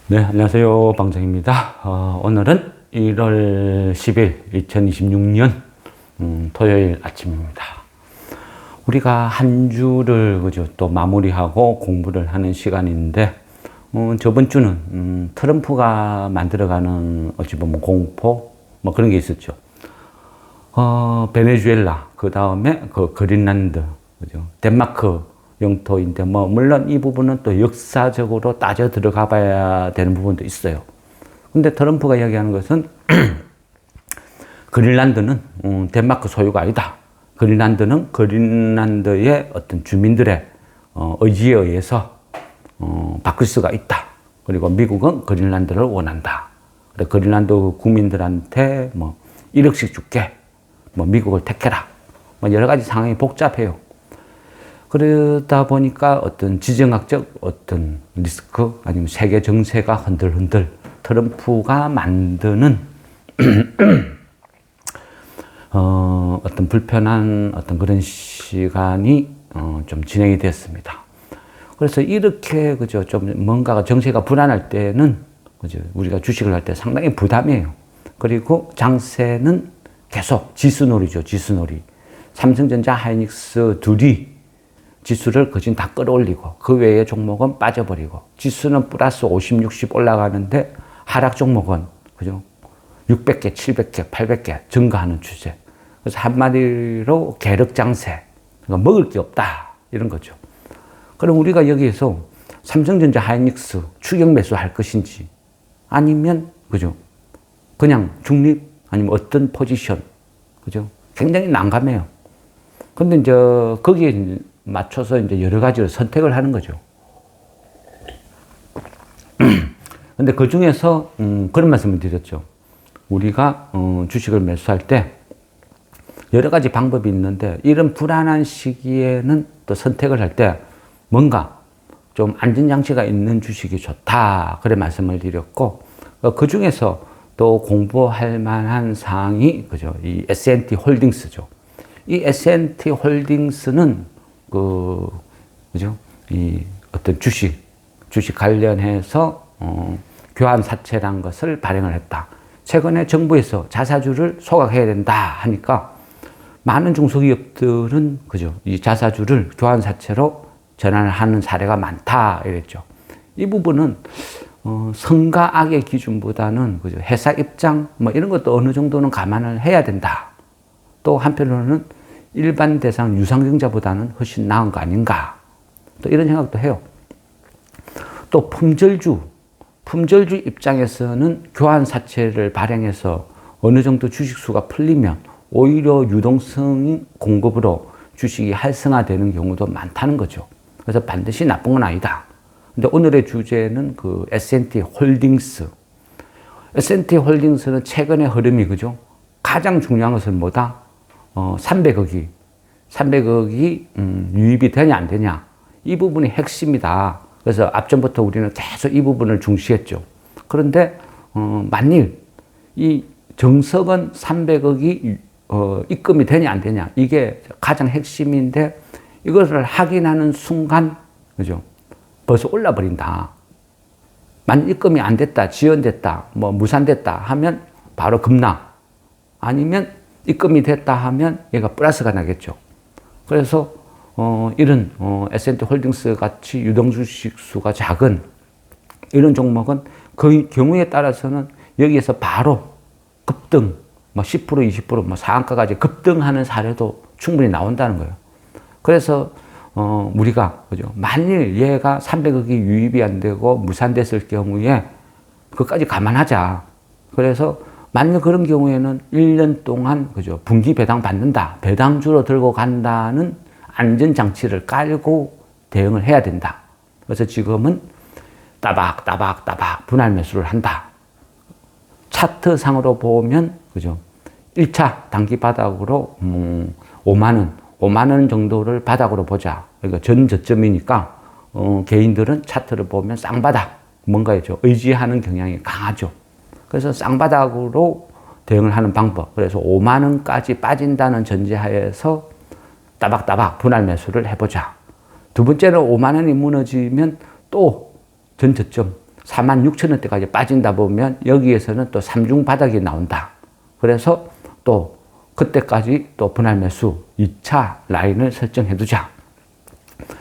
네, 안녕하세요. 방정입니다. 오늘은 1월 10일 2026년 토요일 아침입니다. 우리가 한 주를 그죠 또 마무리하고 공부를 하는 시간인데 저번 주는 트럼프가 만들어가는 어찌 보면 공포 뭐 그런 게 있었죠. 베네수엘라, 그 다음에 그 그린란드, 그죠? 덴마크 영토인데 뭐 물론 이 부분은 또 역사적으로 따져 들어가 봐야 되는 부분도 있어요. 근데 트럼프가 이야기하는 것은 그린란드는 덴마크 소유가 아니다. 그린란드는 그린란드의 어떤 주민들의 의지에 의해서 바꿀 수가 있다. 그리고 미국은 그린란드를 원한다. 그래 그린란드 국민들한테 뭐 1억씩 줄게. 뭐 미국을 택해라. 뭐 여러 가지 상황이 복잡해요. 그러다 보니까 어떤 지정학적 어떤 리스크 아니면 세계 정세가 흔들흔들 트럼프가 만드는 어떤 불편한 어떤 그런 시간이 좀 진행이 됐습니다. 그래서 이렇게 그죠 좀 뭔가가 정세가 불안할 때는 그죠 우리가 주식을 할 때 상당히 부담이에요. 그리고 장세는 계속 지수놀이죠, 지수놀이. 삼성전자, 하이닉스 둘이 지수를 거진 다 끌어올리고 그 외의 종목은 빠져버리고 지수는 플러스 50, 60 올라가는데 하락 종목은 그죠 600개, 700개, 800개 증가하는 추세. 그래서 한마디로 계륵장세. 그러니까 먹을 게 없다 이런 거죠. 그럼 우리가 여기에서 삼성전자, 하이닉스 추격 매수할 것인지 아니면 그죠 그냥 중립 아니면 어떤 포지션 그죠 굉장히 난감해요. 근데 이제 거기에 맞춰서 이제 여러 가지로 선택을 하는 거죠. 근데 그 중에서 그런 말씀을 드렸죠. 우리가 주식을 매수할 때 여러 가지 방법이 있는데 이런 불안한 시기에는 또 선택을 할 때 뭔가 좀 안전장치가 있는 주식이 좋다. 그래 말씀을 드렸고 그 중에서 또 공부할 만한 사항이 그죠 이 S&T 홀딩스죠. 이 S&T 홀딩스는 그죠 이 어떤 주식 관련해서 교환 사채란 것을 발행을 했다. 최근에 정부에서 자사주를 소각해야 된다 하니까 많은 중소기업들은 그죠 이 자사주를 교환 사채로 전환을 하는 사례가 많다 이랬죠. 이 부분은 성과 악의 기준보다는 그죠 회사 입장 뭐 이런 것도 어느 정도는 감안을 해야 된다. 또 한편으로는 일반 대상 유상증자보다는 훨씬 나은 거 아닌가. 또 이런 생각도 해요. 또 품절주 입장에서는 교환 사채를 발행해서 어느 정도 주식수가 풀리면 오히려 유동성 공급으로 주식이 활성화되는 경우도 많다는 거죠. 그래서 반드시 나쁜 건 아니다. 근데 오늘의 주제는 그 S&T 홀딩스. S&T 홀딩스는 최근의 흐름이 그죠? 가장 중요한 것은 뭐다? 300억이 유입이 되냐 안 되냐 이 부분이 핵심이다. 그래서 앞전부터 우리는 계속 이 부분을 중시했죠. 그런데 만일 이 정석은 300억이 입금이 되냐 안 되냐 이게 가장 핵심인데 이것을 확인하는 순간 그죠 벌써 올라버린다. 만일 입금이 안 됐다, 지연됐다, 뭐 무산됐다 하면 바로 급락. 아니면 입금이 됐다 하면 얘가 플러스가 나겠죠. 그래서 이런 S&T 홀딩스 같이 유동주식 수가 작은 이런 종목은 그 경우에 따라서는 여기에서 바로 급등, 뭐 10%, 20%, 뭐 상한가까지 급등하는 사례도 충분히 나온다는 거예요. 그래서 우리가 그죠 만일 얘가 300억이 유입이 안 되고 무산됐을 경우에 그것까지 감안하자. 그래서 만약 그런 경우에는 1년 동안 그죠 분기 배당 받는다, 배당주로 들고 간다는 안전장치를 깔고 대응을 해야 된다. 그래서 지금은 따박 분할 매수를 한다. 차트상으로 보면 그죠 1차 단기 바닥으로 5만 원 정도를 바닥으로 보자. 그러니까 전 저점이니까 개인들은 차트를 보면 쌍바닥 뭔가에 의지하는 경향이 강하죠. 그래서 쌍바닥으로 대응을 하는 방법. 그래서 5만 원까지 빠진다는 전제하에서 따박따박 분할 매수를 해보자. 두 번째는 5만 원이 무너지면 또 전 저점 46,000원대까지 빠진다 보면 여기에서는 또 3중 바닥이 나온다. 그래서 또 그때까지 또 분할 매수 2차 라인을 설정해 두자.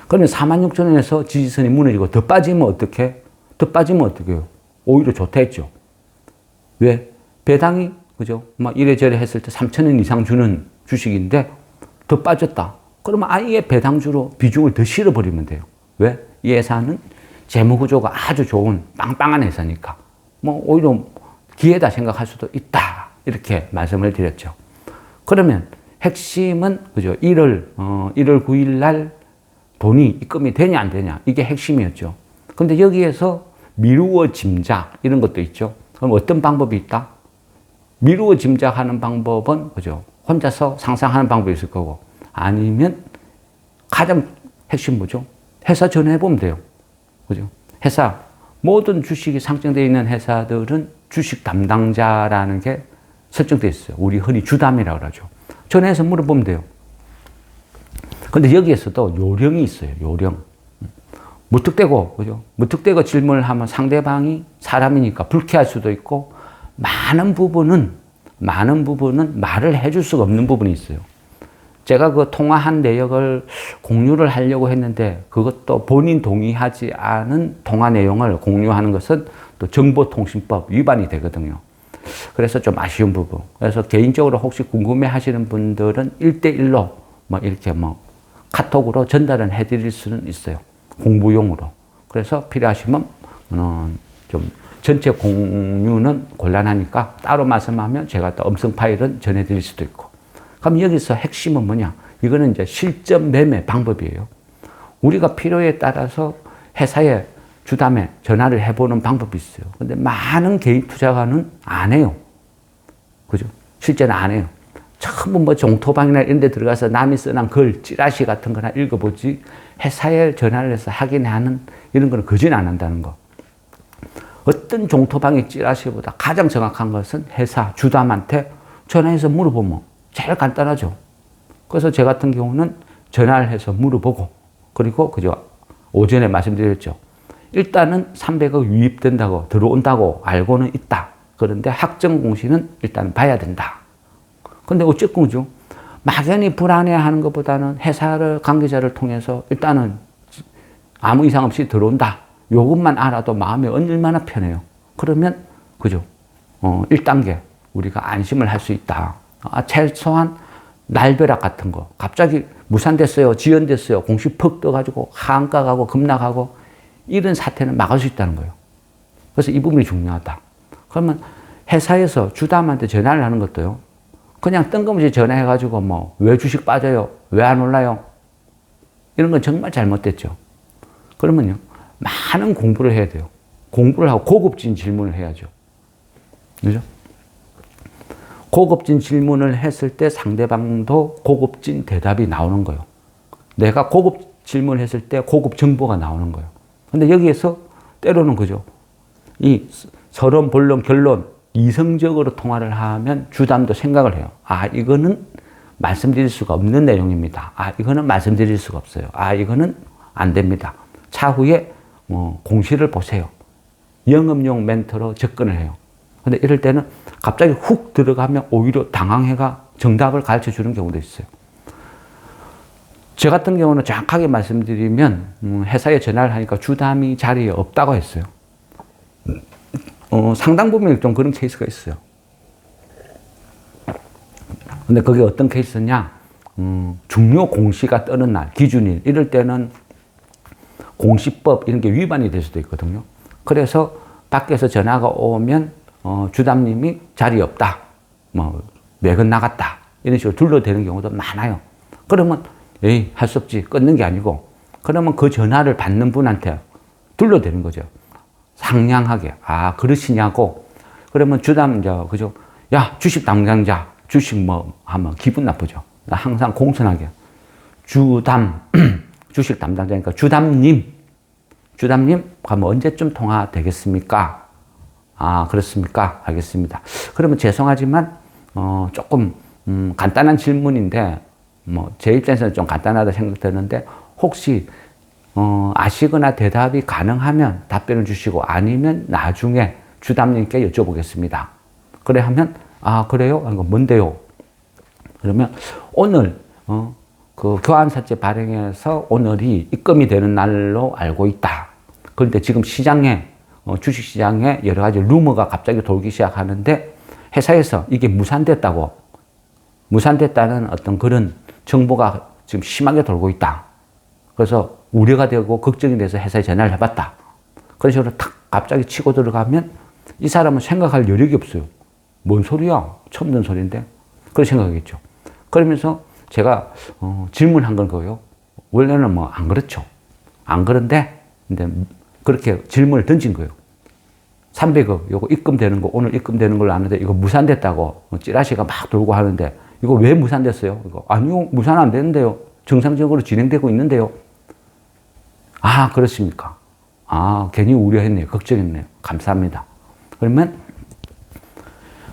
그러면 46,000원에서 지지선이 무너지고 더 빠지면 어떻게? 더 빠지면 어떻게 해요? 오히려 좋다 했죠. 왜? 배당이, 그죠? 막 이래저래 했을 때 3,000원 이상 주는 주식인데 더 빠졌다. 그러면 아예 배당주로 비중을 더 실어버리면 돼요. 왜? 이 회사는 재무구조가 아주 좋은 빵빵한 회사니까. 뭐 오히려 기회다 생각할 수도 있다. 이렇게 말씀을 드렸죠. 그러면 핵심은, 그죠? 1월 9일 날 돈이 입금이 되냐 안 되냐. 이게 핵심이었죠. 근데 여기에서 미루어 짐작 이런 것도 있죠. 그럼 어떤 방법이 있다? 미루어 짐작하는 방법은, 그죠? 혼자서 상상하는 방법이 있을 거고, 아니면 가장 핵심 뭐죠? 회사 전화해보면 돼요. 그죠? 회사, 모든 주식이 상장되어 있는 회사들은 주식 담당자라는 게 설정되어 있어요. 우리 흔히 주담이라고 그러죠. 전화해서 물어보면 돼요. 근데 여기에서도 요령이 있어요. 요령. 무턱대고, 그죠? 무턱대고 질문을 하면 상대방이 사람이니까 불쾌할 수도 있고, 많은 부분은 말을 해줄 수가 없는 부분이 있어요. 제가 그 통화한 내역을 공유를 하려고 했는데, 그것도 본인 동의하지 않은 통화 내용을 공유하는 것은 또 정보통신법 위반이 되거든요. 그래서 좀 아쉬운 부분. 그래서 개인적으로 혹시 궁금해 하시는 분들은 1대1로 뭐 이렇게 뭐 카톡으로 전달은 해드릴 수는 있어요. 공부용으로. 그래서 필요하시면 좀 전체 공유는 곤란하니까 따로 말씀하면 제가 또 음성 파일은 전해드릴 수도 있고. 그럼 여기서 핵심은 뭐냐? 이거는 이제 실전 매매 방법이에요. 우리가 필요에 따라서 회사에 주담에 전화를 해보는 방법이 있어요. 근데 많은 개인 투자가는 안 해요. 그죠? 실제는 안 해요. 전부 뭐 종토방이나 이런 데 들어가서 남이 써놓은 글, 찌라시 같은 거나 읽어보지, 회사에 전화를 해서 확인하는 이런 거는 거진 안 한다는 거. 어떤 종토방의 찌라시보다 가장 정확한 것은 회사 주담한테 전화해서 물어보면 제일 간단하죠. 그래서 저 같은 경우는 전화를 해서 물어보고, 그리고 그죠? 오전에 말씀드렸죠. 일단은 300억 유입된다고, 들어온다고 알고는 있다. 그런데 확정 공시는 일단 봐야 된다. 근데 어쨌건 그죠? 막연히 불안해하는 것보다는 회사를, 관계자를 통해서 일단은 아무 이상 없이 들어온다. 요것만 알아도 마음이 얼마나 편해요. 그러면, 그죠? 1단계 우리가 안심을 할 수 있다. 최소한 날벼락 같은 거. 갑자기 무산됐어요. 지연됐어요. 공시 퍽 떠가지고 하한가 가고 급락하고 이런 사태는 막을 수 있다는 거예요. 그래서 이 부분이 중요하다. 그러면 회사에서 주담한테 전화를 하는 것도요. 그냥 뜬금없이 전화해가지고 뭐 왜 주식 빠져요? 왜 안 올라요? 이런 건 정말 잘못됐죠. 그러면요. 많은 공부를 해야 돼요. 공부를 하고 고급진 질문을 해야죠. 그죠? 고급진 질문을 했을 때 상대방도 고급진 대답이 나오는 거예요. 내가 고급 질문을 했을 때 고급 정보가 나오는 거예요. 근데 여기에서 때로는 그죠. 이 서론, 본론, 결론, 이성적으로 통화를 하면 주담도 생각을 해요. 아, 이거는 말씀드릴 수가 없는 내용입니다. 아, 이거는 말씀드릴 수가 없어요. 아, 이거는 안 됩니다. 차후에 공시를 보세요. 영업용 멘트로 접근을 해요. 근데 이럴 때는 갑자기 훅 들어가면 오히려 당황해가 정답을 가르쳐 주는 경우도 있어요. 저 같은 경우는 정확하게 말씀드리면 회사에 전화를 하니까 주담이 자리에 없다고 했어요. 상당 부분 좀 그런 케이스가 있어요. 근데 그게 어떤 케이스냐? 중요 공시가 뜨는 날, 기준일, 이럴 때는 공시법 이런 게 위반이 될 수도 있거든요. 그래서 밖에서 전화가 오면 주담님이 자리 없다, 뭐 매건 나갔다 이런 식으로 둘러대는 경우도 많아요. 그러면 에이, 할 수 없지, 끊는 게 아니고, 그러면 그 전화를 받는 분한테 둘러대는 거죠. 상냥하게. 아, 그러시냐고. 그러면 주담, 그죠? 야, 주식 담당자, 주식 뭐 하면 기분 나쁘죠. 항상 공손하게. 주담, 주식 담당자니까 주담님, 그러면 언제쯤 통화 되겠습니까? 아, 그렇습니까? 알겠습니다. 그러면 죄송하지만, 조금, 간단한 질문인데, 뭐, 제 입장에서는 좀 간단하다 생각되는데, 혹시 아시거나 대답이 가능하면 답변을 주시고 아니면 나중에 주담님께 여쭤보겠습니다. 그래 하면 아 그래요? 뭔데요? 그러면 오늘 그 교환사채 발행해서 오늘이 입금이 되는 날로 알고 있다. 그런데 지금 시장에 주식시장에 여러 가지 루머가 갑자기 돌기 시작하는데 회사에서 이게 무산됐다는 어떤 그런 정보가 지금 심하게 돌고 있다. 그래서 우려가 되고 걱정이 돼서 회사에 전화를 해봤다. 그런 식으로 탁 갑자기 치고 들어가면 이 사람은 생각할 여력이 없어요. 뭔 소리야? 처음 듣는 소리인데? 그런 생각이겠죠. 그러면서 제가 질문한 건 그거예요. 원래는 뭐 안 그렇죠. 안 그런데 근데 그렇게 질문을 던진 거예요. 300억 요거 입금되는 거 오늘 입금되는 걸로 아는데 이거 무산됐다고 찌라시가 막 돌고 하는데 이거 왜 무산됐어요? 이거 아니요 무산 안 되는데요. 정상적으로 진행되고 있는데요. 아 그렇습니까? 아 괜히 우려했네요. 걱정했네요. 감사합니다. 그러면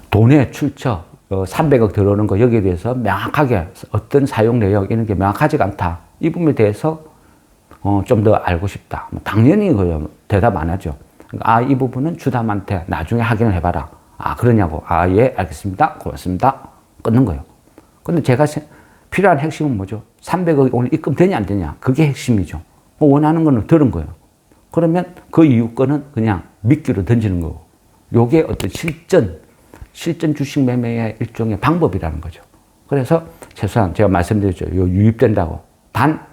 돈의 출처 300억 들어오는 거 여기에 대해서 명확하게 어떤 사용 내역 이런 게 명확하지가 않다. 이 부분에 대해서 좀 더 알고 싶다. 당연히 대답 안 하죠. 아, 이 부분은 주담한테 나중에 확인을 해봐라. 아, 그러냐고. 아, 예, 알겠습니다. 고맙습니다. 끊는 거예요. 근데 제가 필요한 핵심은 뭐죠? 300억이 오늘 입금되냐, 안 되냐? 그게 핵심이죠. 원하는 거는 들은 거예요. 그러면 그 이후 거는 그냥 미끼로 던지는 거고. 요게 어떤 실전 주식 매매의 일종의 방법이라는 거죠. 그래서 최소한 제가 말씀드렸죠. 요 유입된다고. 단,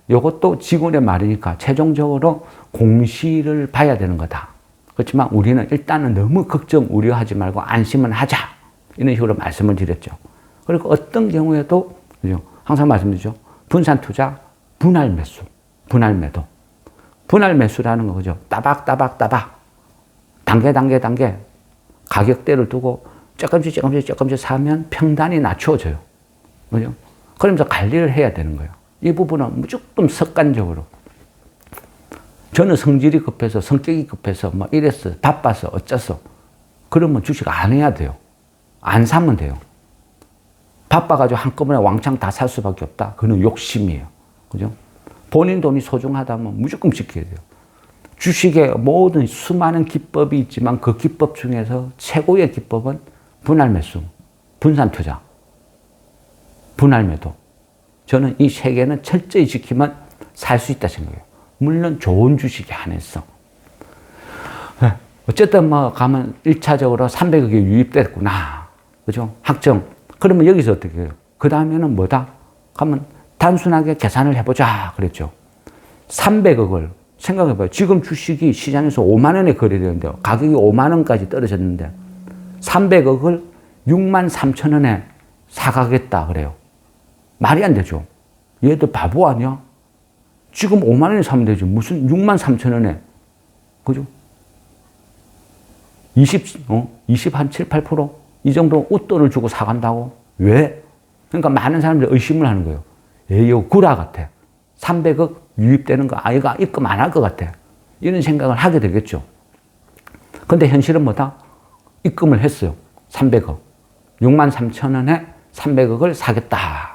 요것도 직원의 말이니까 최종적으로 공시를 봐야 되는 거다. 그렇지만 우리는 일단은 너무 걱정, 우려하지 말고 안심은 하자. 이런 식으로 말씀을 드렸죠. 그리고 어떤 경우에도 항상 말씀드리죠. 분산 투자, 분할 매수, 분할 매도. 분할 매수라는 거죠. 따박. 단계. 가격대를 두고 조금씩 사면 평단이 낮춰져요. 그죠? 그러면서 관리를 해야 되는 거예요. 이 부분은 무조건 습관적으로. 저는 성질이 급해서, 성격이 급해서, 뭐 이랬어, 바빠서, 어쩌서. 그러면 주식 안 해야 돼요. 안 사면 돼요. 바빠가지고 한꺼번에 왕창 다 살 수밖에 없다. 그건 욕심이에요. 그죠? 본인 돈이 소중하다면 무조건 지켜야 돼요. 주식에 모든 수많은 기법이 있지만 그 기법 중에서 최고의 기법은 분할 매수, 분산 투자, 분할 매도. 저는 이 세 개는 철저히 지키면 살 수 있다 생각해요. 물론 좋은 주식에 한해서. 어쨌든 뭐 가면 1차적으로 300억이 유입됐구나. 그죠? 확정. 그러면 여기서 어떻게 해요? 그 다음에는 뭐다? 가면 단순하게 계산을 해보자. 그랬죠. 300억을 생각해봐요. 지금 주식이 시장에서 5만 원에 거래되는데 가격이 5만 원까지 떨어졌는데 300억을 6만 3천 원에 사가겠다 그래요. 말이 안 되죠. 얘들 바보 아니야? 지금 5만 원에 사면 되죠. 무슨 6만 3천 원에. 그죠? 20한 7, 8%? 이 정도 웃돈을 주고 사간다고? 왜? 그러니까 많은 사람들이 의심을 하는 거예요. 이거 구라 같아. 300억 유입되는 거 아이가 입금 안 할 것 같아. 이런 생각을 하게 되겠죠. 근데 현실은 뭐다? 입금을 했어요. 300억. 6만 3천 원에 300억을 사겠다.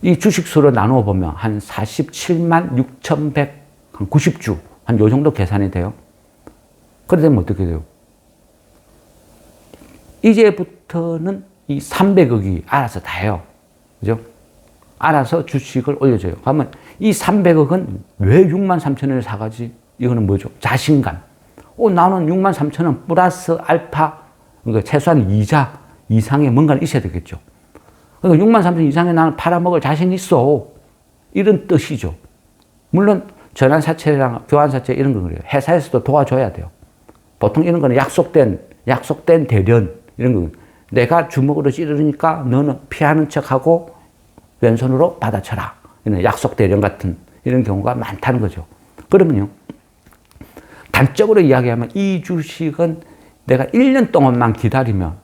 이 주식수로 나누어 보면 한 47만 6,190주. 한 요 정도 계산이 돼요. 그러면 어떻게 돼요? 이제부터는 이 300억이 알아서 다 해요. 그죠? 알아서 주식을 올려줘요. 그러면 이 300억은 왜 6만 3천 원을 사가지? 이거는 뭐죠? 자신감. 나는 6만 3천 원 플러스 알파, 그러니까 최소한 이자 이상의 뭔가는 있어야 되겠죠. 그러니까 6만 3천 원 이상에 나는 팔아먹을 자신 있어. 이런 뜻이죠. 물론 전환사채랑 교환사채 이런 건 그래요. 회사에서도 도와줘야 돼요. 보통 이런 거는 약속된 대련 이런 거. 내가 주먹으로 찌르니까 너는 피하는 척하고 왼손으로 받아쳐라. 이런 약속 대련 같은 이런 경우가 많다는 거죠. 그러면요. 단적으로 이야기하면 이 주식은 내가 1년 동안만 기다리면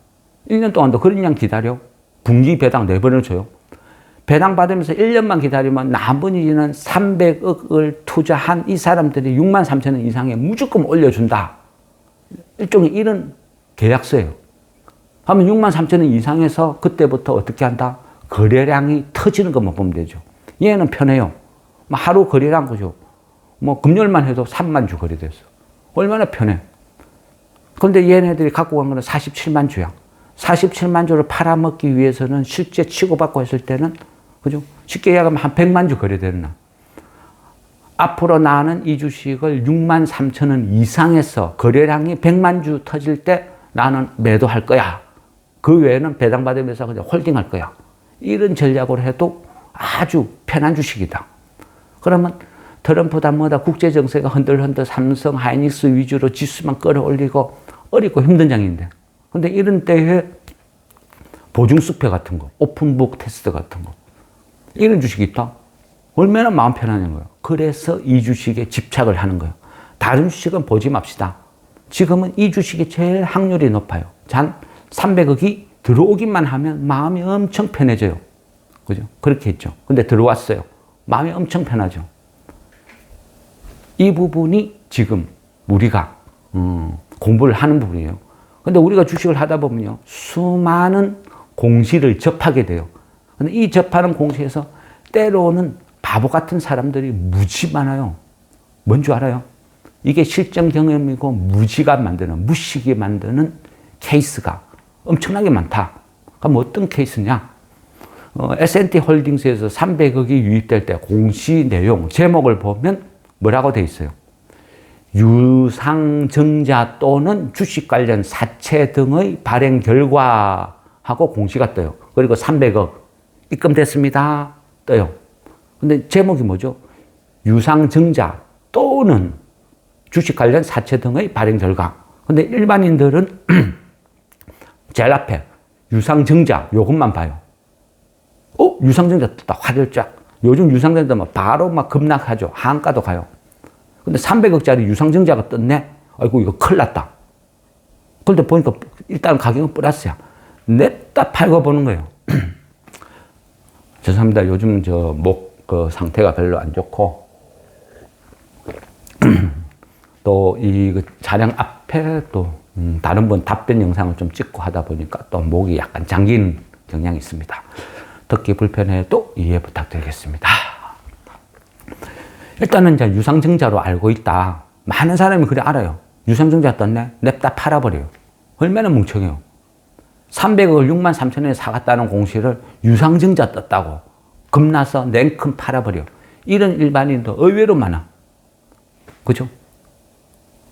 1년 동안도 그냥 기다려. 분기 배당 4번을 줘요. 배당 받으면서 1년만 기다리면 나머지는 300억을 투자한 이 사람들이 6만 3천 원 이상에 무조건 올려준다. 일종의 이런 계약서예요. 하면 6만 3천 원 이상에서 그때부터 어떻게 한다? 거래량이 터지는 것만 보면 되죠. 얘는 편해요. 하루 거래량 그죠. 뭐 금요일만 해도 3만 주 거래됐어. 얼마나 편해. 그런데 얘네들이 갖고 간 거는 47만 주야. 47만 주를 팔아먹기 위해서는 실제 치고받고 했을 때는, 그죠? 쉽게 얘기하면 한 100만 주 거래되는 날. 앞으로 나는 이 주식을 6만 3천 원 이상에서 거래량이 100만 주 터질 때 나는 매도할 거야. 그 외에는 배당받으면서 그냥 홀딩할 거야. 이런 전략으로 해도 아주 편한 주식이다. 그러면 트럼프다 뭐다 국제정세가 흔들흔들 삼성, 하이닉스 위주로 지수만 끌어올리고 어렵고 힘든 장인데. 근데 이런 때에 보증수표 같은 거, 오픈북 테스트 같은 거, 이런 주식이 있다? 얼마나 마음 편하냐는 거예요. 그래서 이 주식에 집착을 하는 거예요. 다른 주식은 보지 맙시다. 지금은 이 주식이 제일 확률이 높아요. 단 300억이 들어오기만 하면 마음이 엄청 편해져요. 그죠? 그렇게 했죠. 근데 들어왔어요. 마음이 엄청 편하죠. 이 부분이 지금 우리가 공부를 하는 부분이에요. 근데 우리가 주식을 하다 보면요, 수많은 공시를 접하게 돼요. 근데 이 접하는 공시에서 때로는 바보 같은 사람들이 무지 많아요. 뭔 줄 알아요? 이게 실전 경험이고 무지가 만드는, 무식이 만드는 케이스가 엄청나게 많다. 그럼 어떤 케이스냐? S&T 홀딩스에서 300억이 유입될 때 공시 내용, 제목을 보면 뭐라고 돼 있어요? 유상증자 또는 주식 관련 사채 등의 발행 결과하고 공시가 떠요. 그리고 300억 입금됐습니다. 떠요. 근데 제목이 뭐죠? 유상증자 또는 주식 관련 사채 등의 발행 결과. 근데 일반인들은 제일 앞에 유상증자 요것만 봐요. 유상증자 떴다. 화들짝. 요즘 유상증자 바로 막 급락하죠. 한가도 가요. 근데 300억짜리 유상증자가 떴네? 아이고, 이거 큰일 났다. 그런데 보니까 일단 가격은 플러스야. 냅다 팔고 보는 거예요. 죄송합니다. 요즘 목 상태가 별로 안 좋고, 또 이 차량 앞에 또 다른 분 답변 영상을 좀 찍고 하다 보니까 또 목이 약간 잠기는 경향이 있습니다. 듣기 불편해도 이해 부탁드리겠습니다. 일단은 이제 유상증자로 알고 있다. 많은 사람이 그래 알아요. 유상증자 떴네? 냅다 팔아버려요. 얼마나 멍청해요. 300억을 6만 3천 원에 사갔다는 공시를 유상증자 떴다고 겁나서 냉큼 팔아버려. 이런 일반인도 의외로 많아. 그죠?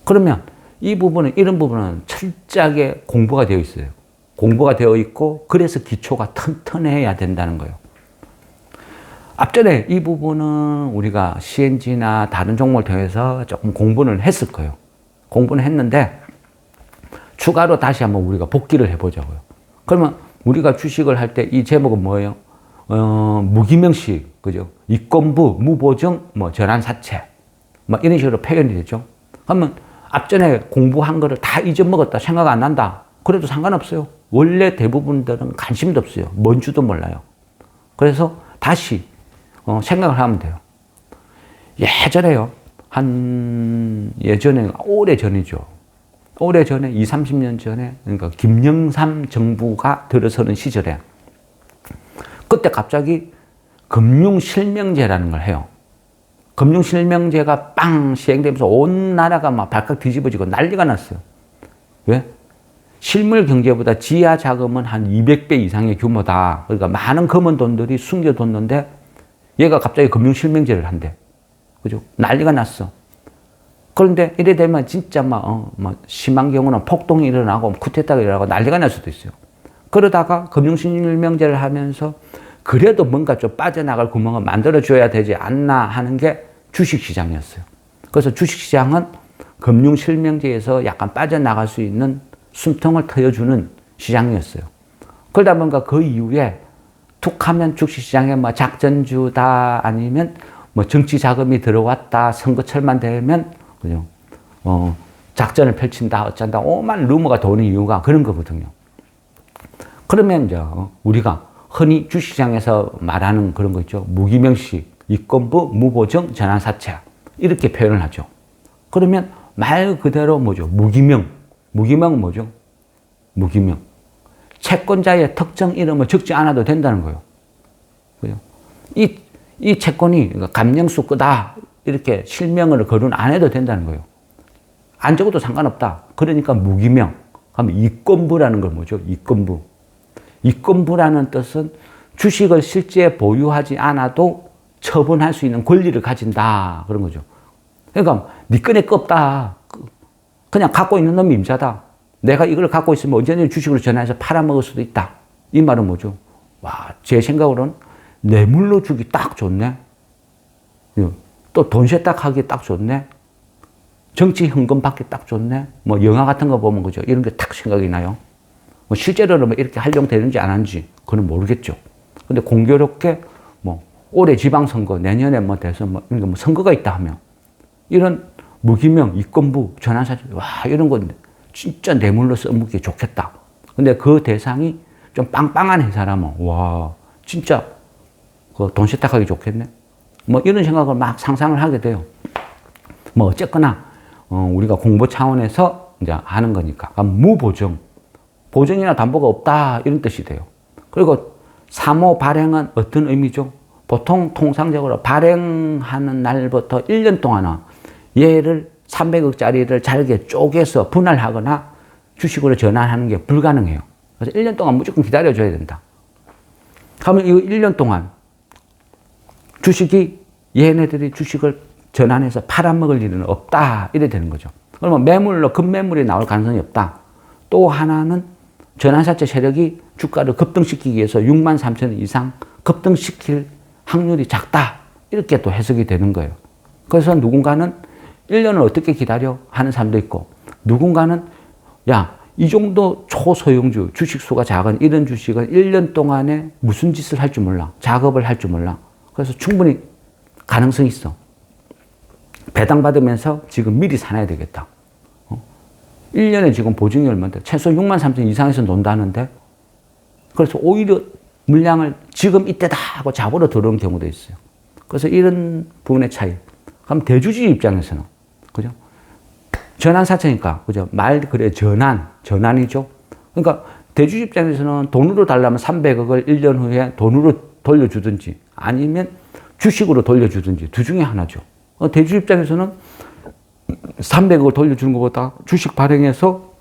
그러면 이런 부분은 철저하게 공부가 되어 있어요. 공부가 되어 있고, 그래서 기초가 튼튼해야 된다는 거예요. 앞전에 이 부분은 우리가 CNG나 다른 종목을 통해서 조금 공부는 했을 거예요. 공부는 했는데, 추가로 다시 한번 우리가 복기를 해보자고요. 그러면 우리가 주식을 할 때 이 제목은 뭐예요? 무기명식, 그죠? 이권부, 무보증, 전환사채. 이런 식으로 표현이 되죠. 그러면 앞전에 공부한 거를 다 잊어먹었다, 생각 안 난다. 그래도 상관없어요. 원래 대부분들은 관심도 없어요. 뭔 줄도 몰라요. 그래서 다시 생각을 하면 돼요. 예전에요. 예전에, 오래 전이죠. 오래 전에, 20, 30년 전에, 그러니까 김영삼 정부가 들어서는 시절에, 그때 갑자기 금융실명제라는 걸 해요. 금융실명제가 빵 시행되면서 온 나라가 막 발칵 뒤집어지고 난리가 났어요. 왜? 실물 경제보다 지하 자금은 한 200배 이상의 규모다. 그러니까 많은 검은 돈들이 숨겨뒀는데 얘가 갑자기 금융실명제를 한대. 그죠? 난리가 났어. 그런데 이래 되면 진짜 심한 경우는 폭동이 일어나고 쿠데타가 일어나고 난리가 날 수도 있어요. 그러다가 금융실명제를 하면서 그래도 뭔가 좀 빠져나갈 구멍을 만들어줘야 되지 않나 하는 게 주식시장이었어요. 그래서 주식시장은 금융실명제에서 약간 빠져나갈 수 있는 숨통을 트여주는 시장이었어요. 그러다 보니까 그 이후에 툭 하면 주식시장에 작전주다 아니면 정치 자금이 들어왔다 선거철만 되면 그죠? 작전을 펼친다 어쩐다 오만 루머가 도는 이유가 그런 거거든요. 그러면 이제 우리가 흔히 주식시장에서 말하는 그런 거 있죠. 무기명식, 이권부, 무보증, 전환사채 이렇게 표현을 하죠. 그러면 말 그대로 뭐죠? 무기명. 무기명은 뭐죠? 무기명. 채권자의 특정 이름을 적지 않아도 된다는 거예요. 그죠? 이 채권이 감령수 끄다 이렇게 실명을 거론 안 해도 된다는 거예요. 안 적어도 상관없다. 그러니까 무기명. 하면 이권부라는 걸 뭐죠? 이권부. 이권부라는 뜻은 주식을 실제 보유하지 않아도 처분할 수 있는 권리를 가진다. 그런 거죠. 그러니까 네 끈에 거 없다. 그냥 갖고 있는 놈이 임자다. 내가 이걸 갖고 있으면 언제든지 주식으로 전환해서 팔아먹을 수도 있다. 이 말은 뭐죠? 와, 제 생각으로는 뇌물로 주기 딱 좋네. 또 돈 세탁 하기 딱 좋네. 정치 현금 받기 딱 좋네. 뭐 영화 같은 거 보면 그죠? 이런 게 딱 생각이 나요. 뭐 실제로는 뭐 이렇게 활용되는지 안 하는지 그건 모르겠죠. 근데 공교롭게 뭐 올해 지방선거, 내년에 뭐 대선 뭐 이런 뭐 선거가 있다 하면 이런 무기명, 이권부, 전환사실, 와, 이런 건 진짜 뇌물로 써먹기 좋겠다. 근데 그 대상이 좀 빵빵한 회사라면, 와, 진짜 그 돈 세탁하기 좋겠네. 뭐 이런 생각을 막 상상을 하게 돼요. 뭐 어쨌거나, 우리가 공부 차원에서 이제 하는 거니까. 무보증. 보증이나 담보가 없다. 이런 뜻이 돼요. 그리고 사모 발행은 어떤 의미죠? 보통 통상적으로 발행하는 날부터 1년 동안은 얘를 300억짜리를 잘게 쪼개서 분할하거나 주식으로 전환하는 게 불가능해요. 그래서 1년 동안 무조건 기다려줘야 된다. 그러면 이 1년 동안 주식이 얘네들이 주식을 전환해서 팔아먹을 일은 없다. 이래 되는 거죠. 그러면 매물로 급매물이 나올 가능성이 없다. 또 하나는 전환사채 세력이 주가를 급등시키기 위해서 6만 3천 원 이상 급등시킬 확률이 작다. 이렇게 또 해석이 되는 거예요. 그래서 누군가는 1년을 어떻게 기다려? 하는 사람도 있고, 누군가는 야, 이 정도 초소형주, 주식수가 작은 이런 주식은 1년 동안에 무슨 짓을 할 줄 몰라. 작업을 할 줄 몰라. 그래서 충분히 가능성이 있어. 배당받으면서 지금 미리 사놔야 되겠다. 1년에 지금 보증이 얼마인데 최소 6만 3천 이상에서 논다는데, 그래서 오히려 물량을 지금 이때다 하고 잡으러 들어오는 경우도 있어요. 그래서 이런 부분의 차이. 그럼 대주주 입장에서는, 그죠? 전환사채니까, 그죠? 말 그래, 전환이죠. 그러니까 대주주 입장에서는 돈으로 달라면 300억을 1년 후에 돈으로 돌려주든지 아니면 주식으로 돌려주든지 둘 중에 하나죠. 대주주 입장에서는 300억을 돌려주는 것보다 주식 발행해서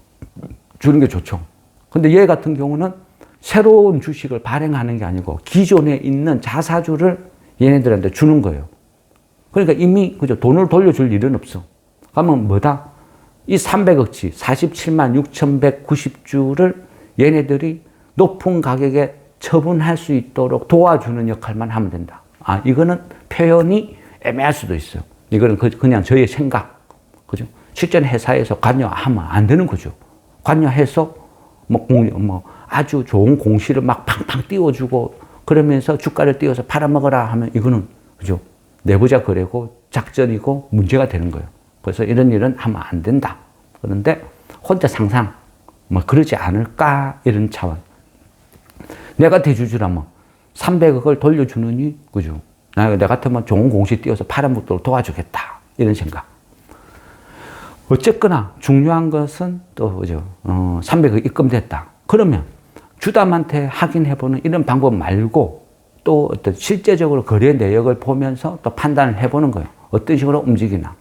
주는 게 좋죠. 근데 얘 같은 경우는 새로운 주식을 발행하는 게 아니고 기존에 있는 자사주를 얘네들한테 주는 거예요. 그러니까 이미 그죠, 돈을 돌려줄 일은 없어. 그러면 뭐다? 이 300억치 47만 6,190주를 얘네들이 높은 가격에 처분할 수 있도록 도와주는 역할만 하면 된다. 아, 이거는 표현이 애매할 수도 있어요. 이거는 그냥 저의 생각. 그죠? 실전 회사에서 관여하면 안 되는 거죠. 관여해서 뭐 아주 좋은 공시를 막 팡팡 띄워주고 그러면서 주가를 띄워서 팔아먹어라 하면 이거는, 그죠? 내부자 거래고 작전이고 문제가 되는 거예요. 그래서 이런 일은 하면 안 된다. 그런데 혼자 상상, 뭐 그러지 않을까? 이런 차원. 내가 대주주라면 300억을 돌려주느니, 그죠? 나 같으면 좋은 공시 띄워서 팔아먹도록 도와주겠다. 이런 생각. 어쨌거나 중요한 것은 또, 그죠? 300억 입금됐다. 그러면 주담한테 확인해보는 이런 방법 말고 또 어떤 실제적으로 거래 내역을 보면서 또 판단을 해보는 거예요. 어떤 식으로 움직이나.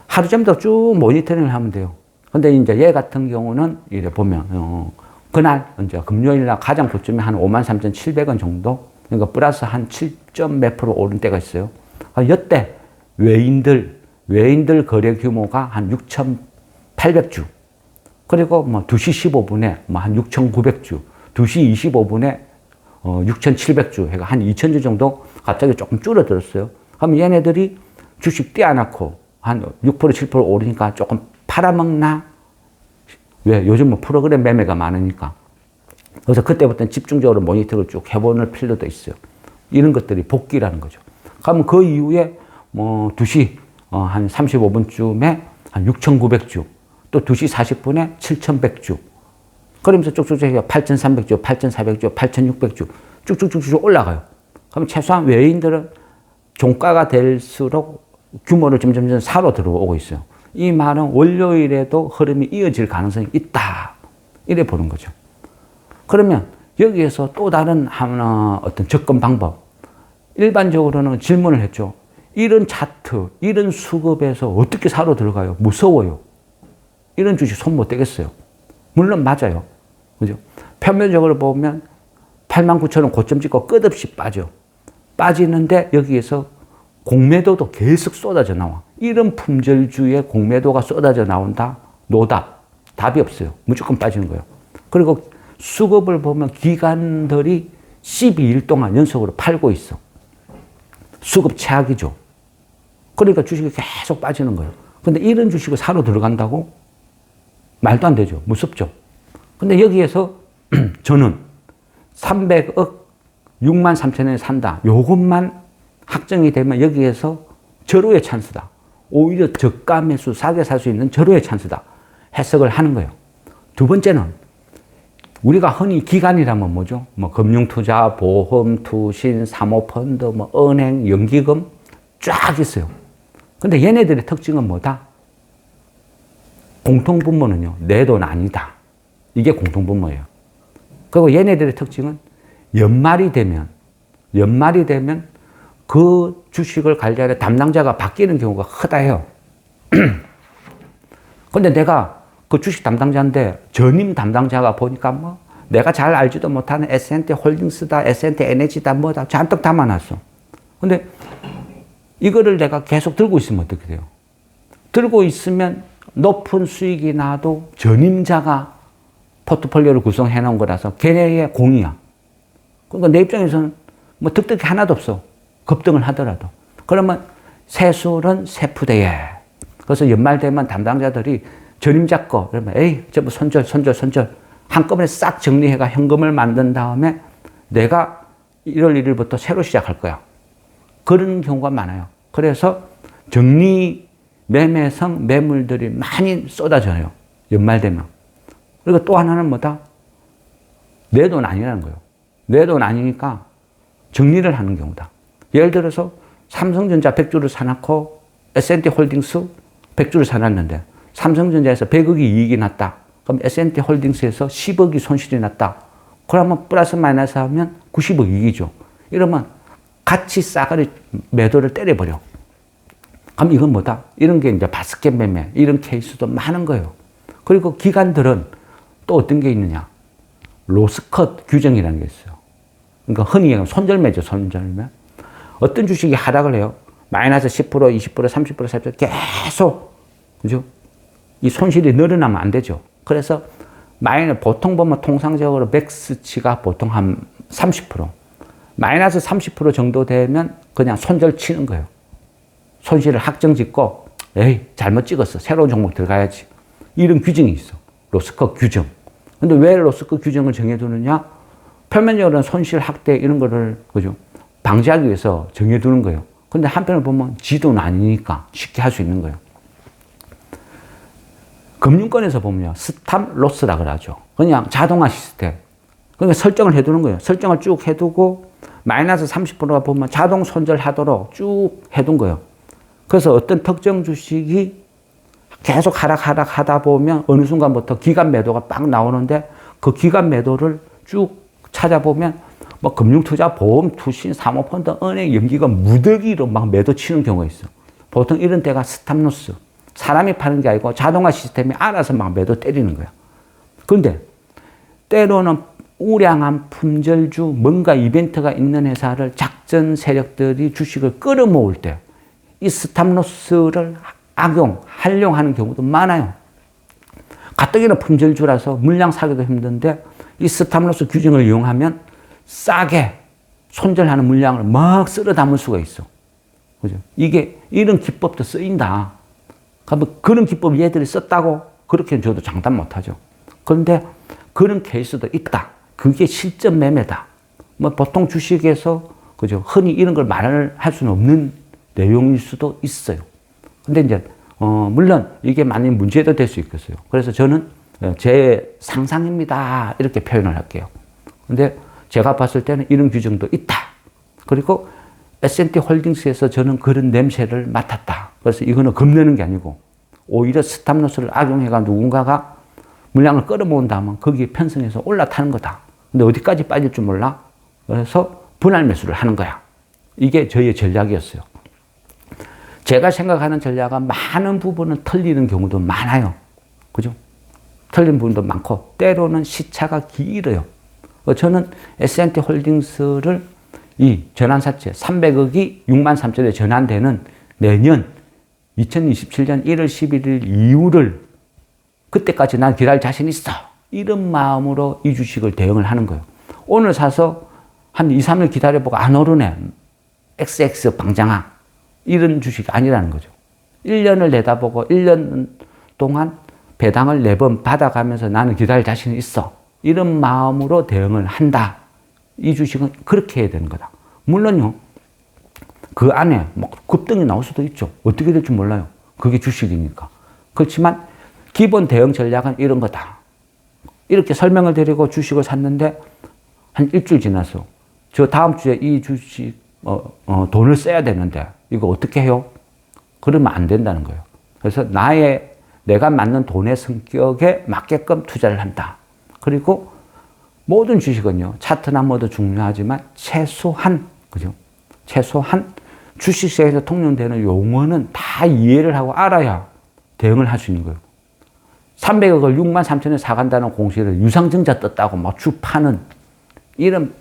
하루 종일 쭉 모니터링을 하면 돼요. 근데 이제 얘 같은 경우는 이래 보면, 그날 이제 금요일날 가장 고점이 한 53,700원 정도? 그러니까 플러스 한 7점 몇 프로 오른 때가 있어요. 이때 외인들 거래 규모가 한 6,800주. 그리고 뭐 2시 15분에 뭐 한 6,900주. 2시 25분에 6,700주. 해가 한 2,000주 정도 갑자기 조금 줄어들었어요. 그럼 얘네들이 주식 떼어놓고 한 6%, 7% 오르니까 조금 팔아먹나? 왜? 요즘 뭐 프로그램 매매가 많으니까. 그래서 그때부터는 집중적으로 모니터를 쭉 해보는 필요도 있어요. 이런 것들이 복귀라는 거죠. 그러면 그 이후에 뭐 2시 한 35분쯤에 한 6,900주, 또 2시 40분에 7,100주. 그러면서 쭉쭉쭉 8,300주, 8,400주, 8,600주 쭉쭉쭉쭉 올라가요. 그럼 최소한 외인들은 종가가 될수록 규모를 점점 사로 들어오고 있어요. 이 말은 월요일에도 흐름이 이어질 가능성이 있다. 이래 보는 거죠. 그러면 여기에서 또 다른 하나 어떤 접근 방법. 일반적으로는 질문을 했죠. 이런 차트, 이런 수급에서 어떻게 사러 들어가요? 무서워요. 이런 주식 손 못 대겠어요. 물론 맞아요. 그죠? 표면적으로 보면 89,000원 고점 찍고 끝없이 빠져. 빠지는데 여기에서 공매도도 계속 쏟아져 나와. 이런 품절주의 공매도가 쏟아져 나온다? 노답. 답이 없어요. 무조건 빠지는 거예요. 그리고 수급을 보면 기관들이 12일 동안 연속으로 팔고 있어. 수급 최악이죠. 그러니까 주식이 계속 빠지는 거예요. 근데 이런 주식을 사러 들어간다고? 말도 안 되죠. 무섭죠. 근데 여기에서 저는 300억 6만 3천원에 산다. 요것만 확정이 되면 여기에서 절호의 찬스다. 오히려 저가 매수 싸게 살 수 있는 절호의 찬스다. 해석을 하는 거예요. 두 번째는 우리가 흔히 기관이라면 뭐죠? 뭐 금융투자, 보험, 투신, 사모펀드, 뭐 은행, 연기금 쫙 있어요. 근데 얘네들의 특징은 뭐다? 공통분모는요, 내 돈 아니다. 이게 공통분모예요. 그리고 얘네들의 특징은 연말이 되면 그 주식을 관리하는 담당자가 바뀌는 경우가 크다 해요. 근데 내가 그 주식 담당자인데 전임 담당자가 보니까 뭐 내가 잘 알지도 못하는 S&T 홀딩스다, S&T 에너지다, 뭐다 잔뜩 담아놨어. 근데 이거를 내가 계속 들고 있으면 어떻게 돼요? 들고 있으면 높은 수익이 나도 전임자가 포트폴리오를 구성해 놓은 거라서 걔네의 공이야. 그러니까 내 입장에서는 뭐 득득이 하나도 없어. 급등을 하더라도. 그러면 세술은 세푸대에. 그래서 연말 되면 담당자들이 전임자 거, 그러면 에이, 저 뭐 손절. 한꺼번에 싹 정리해가 현금을 만든 다음에 내가 1월 1일부터 새로 시작할 거야. 그런 경우가 많아요. 그래서 정리 매매성 매물들이 많이 쏟아져요. 연말 되면. 그리고 또 하나는 뭐다? 내 돈 아니라는 거예요. 내 돈 아니니까 정리를 하는 경우다. 예를 들어서 삼성전자 100주를 사놓고 S&T 홀딩스 100주를 사놨는데 삼성전자에서 100억이 이익이 났다. 그럼 S&T 홀딩스에서 10억이 손실이 났다. 그러면 플러스 마이너스 하면 90억 이익이죠. 이러면 같이 싸그리 매도를 때려버려. 그럼 이건 뭐다? 이런 게 이제 바스켓 매매, 이런 케이스도 많은 거예요. 그리고 기관들은 또 어떤 게 있느냐? 로스컷 규정이라는 게 있어요. 그러니까 흔히 얘기하면 손절매죠, 손절매. 어떤 주식이 하락을 해요? 마이너스 10%, 20%, 30%, 40% 계속, 그죠? 이 손실이 늘어나면 안 되죠. 그래서 보통 보면 통상적으로 맥스치가 보통 한 30%. 마이너스 30% 정도 되면 그냥 손절 치는 거예요. 손실을 확정 짓고, 에이, 잘못 찍었어. 새로운 종목 들어가야지. 이런 규정이 있어. 로스컷 규정. 근데 왜 로스컷 규정을 정해두느냐? 표면적으로는 손실 확대 이런 거를, 그죠? 방지하기 위해서 정해두는 거예요. 근데 한편으로 보면 지도는 아니니까 쉽게 할 수 있는 거예요. 금융권에서 보면요, 스탑 로스라 그러죠. 그냥 자동화 시스템. 그러니까 설정을 해두는 거예요. 설정을 쭉 해두고, 마이너스 30%가 보면 자동 손절하도록 쭉 해둔 거예요. 그래서 어떤 특정 주식이 계속 하락하다 보면 어느 순간부터 기관 매도가 빡 나오는데 그 기관 매도를 쭉 찾아보면 뭐 금융투자, 보험, 투신, 사모펀드, 은행, 연기금 무더기로 막 매도 치는 경우가 있어. 보통 이런 때가 스탑로스. 사람이 파는 게 아니고 자동화 시스템이 알아서 막 매도 때리는 거야. 그런데 때로는 우량한 품절주, 뭔가 이벤트가 있는 회사를 작전 세력들이 주식을 끌어모을 때 이 스탑로스를 활용하는 경우도 많아요. 가뜩이나 품절주라서 물량 사기도 힘든데 이 스탑로스 규정을 이용하면 싸게 손절하는 물량을 막 쓸어 담을 수가 있어. 그죠? 이런 기법도 쓰인다. 그런 기법 얘들이 썼다고 그렇게 저도 장담 못 하죠. 그런데 그런 케이스도 있다. 그게 실전 매매다. 뭐 보통 주식에서, 그죠? 흔히 이런 걸 말을 할 수는 없는 내용일 수도 있어요. 근데 이제, 물론 이게 많이 문제도 될 수 있겠어요. 그래서 저는 제 상상입니다. 이렇게 표현을 할게요. 근데 제가 봤을 때는 이런 규정도 있다. 그리고 S&T 홀딩스에서 저는 그런 냄새를 맡았다. 그래서 이거는 겁내는 게 아니고 오히려 스탑로스를 악용해가 누군가가 물량을 끌어모은다면 거기에 편성해서 올라타는 거다. 근데 어디까지 빠질 줄 몰라. 그래서 분할 매수를 하는 거야. 이게 저희의 전략이었어요. 제가 생각하는 전략은 많은 부분은 틀리는 경우도 많아요. 그죠? 틀린 부분도 많고, 때로는 시차가 길어요. 저는 S&T 홀딩스를 이 전환사채 300억이 6만 3천에 전환되는 내년 2027년 1월 11일 이후를 그때까지 난 기다릴 자신 있어. 이런 마음으로 이 주식을 대응을 하는 거예요. 오늘 사서 한 2, 3일 기다려보고 안 오르네. XX 방장아. 이런 주식이 아니라는 거죠. 1년을 내다보고 1년 동안 배당을 4번 받아가면서 나는 기다릴 자신이 있어. 이런 마음으로 대응을 한다. 이 주식은 그렇게 해야 되는 거다. 물론요, 그 안에 막 급등이 나올 수도 있죠. 어떻게 될지 몰라요. 그게 주식이니까. 그렇지만 기본 대응 전략은 이런 거다. 이렇게 설명을 드리고 주식을 샀는데 한 일주일 지나서 저 다음 주에 이 주식 돈을 써야 되는데 이거 어떻게 해요? 그러면 안 된다는 거예요. 그래서 내가 맞는 돈의 성격에 맞게끔 투자를 한다. 그리고 모든 주식은요, 차트나 뭐도 중요하지만 최소한, 그죠? 최소한 주식시장에서 통용되는 용어는 다 이해를 하고 알아야 대응을 할 수 있는 거예요. 300억을 6만 3천에 사간다는 공시를 유상증자 떴다고 막 주파는 이런,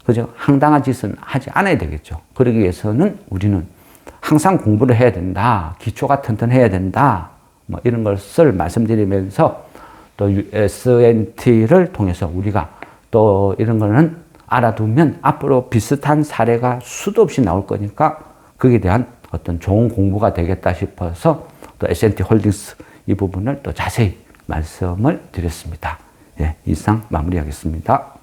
그죠? 황당한 짓은 하지 않아야 되겠죠. 그러기 위해서는 우리는 항상 공부를 해야 된다. 기초가 튼튼해야 된다. 뭐 이런 것을 말씀드리면서 또 S&T를 통해서 우리가 또 이런 거는 알아두면 앞으로 비슷한 사례가 수도 없이 나올 거니까 거기에 대한 어떤 좋은 공부가 되겠다 싶어서 또 S&T 홀딩스 이 부분을 또 자세히 말씀을 드렸습니다. 예, 이상 마무리하겠습니다.